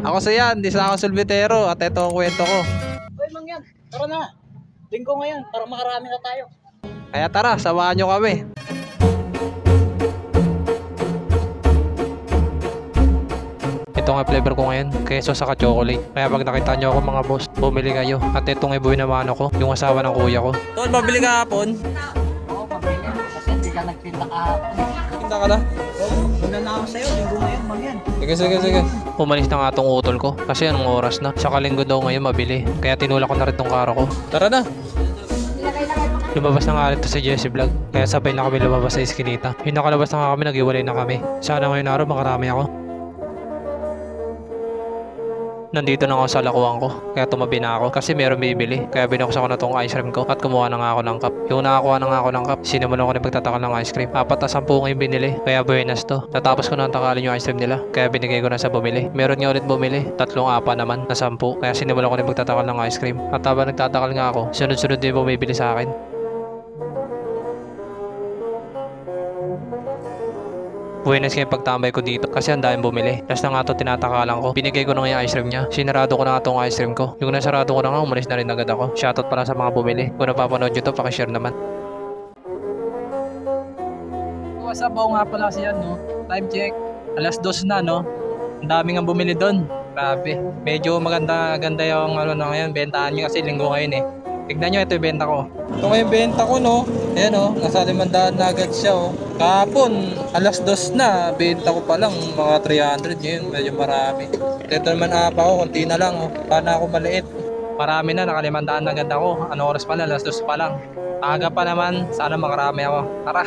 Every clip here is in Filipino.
Ako si Yan, di sa ako Sulbitero at ito ang kwento ko. Hoy, Mang Yan, tara na. Linggo ngayon para makarami na tayo. Kaya tara, samahan nyo kami. Ito nga flavor ko ngayon, keso saka chocolate. Kaya pag nakita nyo ako mga boss, bumili kayo. At itong ibuwi na mano ko, yung asawa ng kuya ko. Tol, mabili ka hapon? Oo, pabili. Kasi hindi ka nagpinta kahapon. Pinta ka na? Oo, muna na ako sa'yo. Linggo ngayon, Mang Yan. Sige. Umalis na nga tong utol ko kasi anong oras na. Saka linggo daw ngayon mabili. Kaya tinulak ko na rin tong karo ko. Tara na! Lumabas na nga rin to si Jesse Vlog. Kaya sabay na kami lumabas sa iskinita. Yung nakalabas na nga kami, nag-iwalay na kami. Sana ngayon araw makarami ako. Nandito na ako sa lakuan ko, kaya tumabi na ako kasi meron bibili. Kaya binuksan ko na tong ice cream ko at kumuha na nga ako ng cup. Yung nakakuha na nga ako ng cup, sinimulan ko na pagtatakal ng ice cream. 4 na 10 yung binili, kaya buenas to. Natapos ko na takalin yung ice cream nila, kaya binigay ko na sa bumili. Meron nga ulit bumili, 3-4 naman na 10. Kaya sinimulan ko na pagtatakal ng ice cream. At habang nagtatakal nga ako, sunod-sunod din bumibili sa akin. Buenas kayo pagtambay ko dito kasi ang daming bumili. Last na nga ito tinatakalan ko. Binigay ko na nga yung ice cream niya. Sinarado ko na nga itong ice cream ko. Yung nasarado ko na nga, umalis na rin agad ako. Shoutout pala sa mga bumili. Kung napapanood nyo ito, pakishare naman. What's up, nga pala siya, no? Time check. Alas 2 na, no? Ang dami nga bumili doon. Grabe. Medyo maganda yung ano na ngayon. Bentahan nyo kasi linggo ngayon eh. Tignan nyo, ito yung benta ko. Ito nga yung benta ko, no? Ayan, no? Nasa 500 na agad siya, oh. Kahapon, alas 2 na. Benta ko pa lang mga 300. Ngayon, medyo marami. Ito naman apa ko, konti na lang, oh. Sana ako maliit. Marami na, nakalimandaan na agad ako. Ano oras pa na, alas 2 pa lang. Aga pa naman, sana makarami ako. Tara!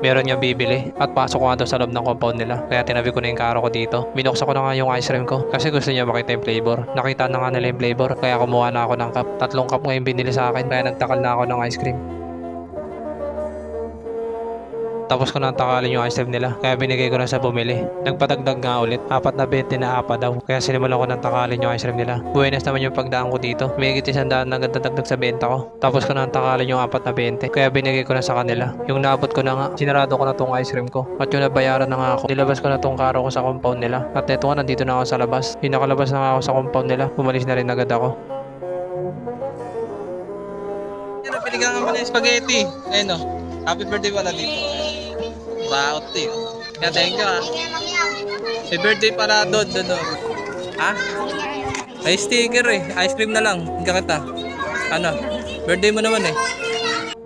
Meron niyang bibili at pasok ko nga doon sa loob ng compound nila. Kaya tinabi ko na yung karo ko dito. Binuksan ko na nga yung ice cream ko kasi gusto niya makita yung flavor. Nakita na nga nila yung flavor kaya kumuha na ako ng cup. 3 cup nga yung binili sa akin kaya nagtakal na ako ng ice cream. Tapos ko na takalin yung ice cream nila kaya binigay ko na sa bumili. Nagpadagdag nga ulit, 4 na 20 na apa daw. Kaya sinimulan ko na takalin yung ice cream nila. Buenas naman yung pagdaan ko dito. May higit 100 na nagdadagdag sa benta ko. Tapos ko na takalin yung 4 na 20 kaya binigay ko na sa kanila. Yung naabot ko na nga, sinarado ko na tong ice cream ko. At yung nabayaran na nga ako, nilabas ko na tong karo ko sa compound nila. At eto nga, nandito na ako sa labas. Yung nakalabas na nga ako sa compound nila, umalis na rin agad ako. Pero piligan nga pala yung spaghetti. Ayun o. Happy birthday pala dito. Proud to yun. Kaya thank you ha. Happy birthday pala doon. Ha? Ay sticker eh. Ice cream na lang. Hindi kita. Ano? Birthday mo naman eh.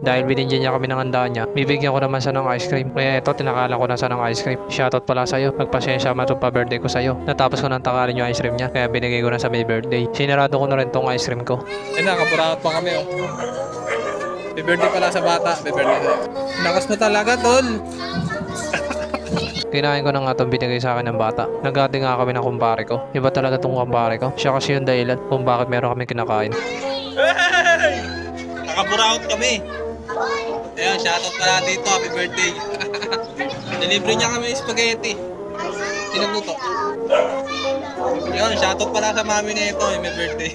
Dahil binigyan niya kami ng handaan niya, bibigyan ko naman siya ng ice cream. Kaya ito, tinakala ko na siya ng ice cream. Shoutout pala sa'yo. Magpasensya man pa birthday ko sa'yo. Natapos ko nang takalin yung ice cream niya, kaya binigay ko na sa may birthday. Sinarado ko na rin tong ice cream ko. Ayun na, kapuraot pa kami oh. Happy birthday pala sa bata. Happy birthday sa'yo. Lakas mo talaga tol. Kinain ko na nga itong binigay sa akin ng bata. Nagati nga kami ng kumpare ko. Iba talaga itong kumpare ko. Siya kasi yung dahilan kung bakit meron kami kinakain. Hey! Nakapuraot kami. Ayan, shoutout pala dito. Happy birthday. Delivery niya kami yung spaghetti. Sinagluto. Yun, shoutout pala sa mami na ito. May birthday.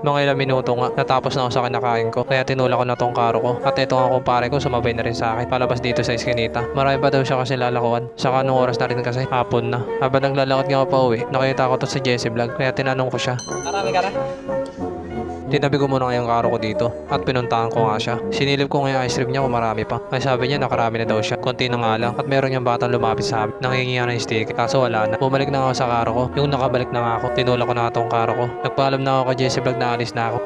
Mga ilang minuto nga, natapos na ako sa kinakain ko. Kaya tinula ko na tong karo ko. At ito nga kumpare ko, sumabay na rin sa akin. Palabas dito sa iskinita. Marami pa daw siya kasi lalakuan. Saka anong oras na rin kasi hapon na. Habang naglalakad nga ako pa uwi, nakita ko to sa Jesse Vlog. Kaya tinanong ko siya. Marami ka na? Tinabi ko muna nga yung karo ko dito at pinuntahan ko nga siya. Sinilip ko nga yung ice cream niya kung marami pa. Ay sabi niya nakarami na daw siya. Konti na nga lang. At meron yung batang lumapit sa amin. Nangingi nga ng sticker. Kaso wala na. Bumalik na nga ako sa karo ko. Yung nakabalik na nga ako. Tinulak ko na nga tong karo ko. Nagpaalam na ako kay Jesse Vlog na alis na ako.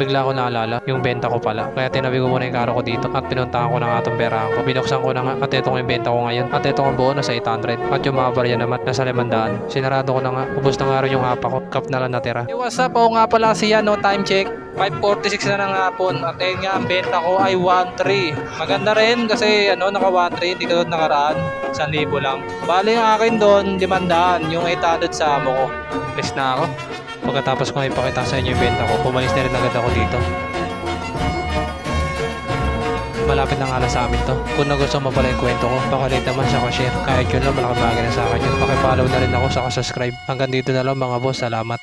Bigla ko naalala yung benta ko pala. Kaya tinabi ko muna yung karo ko dito at pinuntahan ko na nga itong perahan ko. Binuksan ko na nga at itong yung benta ko ngayon. At itong buo na sa 800. At yung mga barya naman nasa 500. Sinarado ko na nga. Ubus na nga rin yung hapa ko. Cup na lang natira. Hey, what's up? Oo nga pala siya, no? Time check. 5:46 na ng hapon. At ayun nga, ang benta ko ay 1.3. Maganda rin kasi ano, naka 1.3. Hindi ka doon nakaraan. 1,000 lang. Bali yung akin doon, 500. Yung 800 sa amo ko. Please na ako. Pagkatapos ko ipakita sa inyo yung benta ko, pumalis na rin agad ako dito. Malapit na nga lang sa amin to. Kung nagustuhan mo pala yung kwento ko, pakalate naman sa share. Kahit yun lang, malaking bagay na sa akin yun. Pakipollow na rin ako sa subscribe. Hanggang dito na lang mga boss, salamat.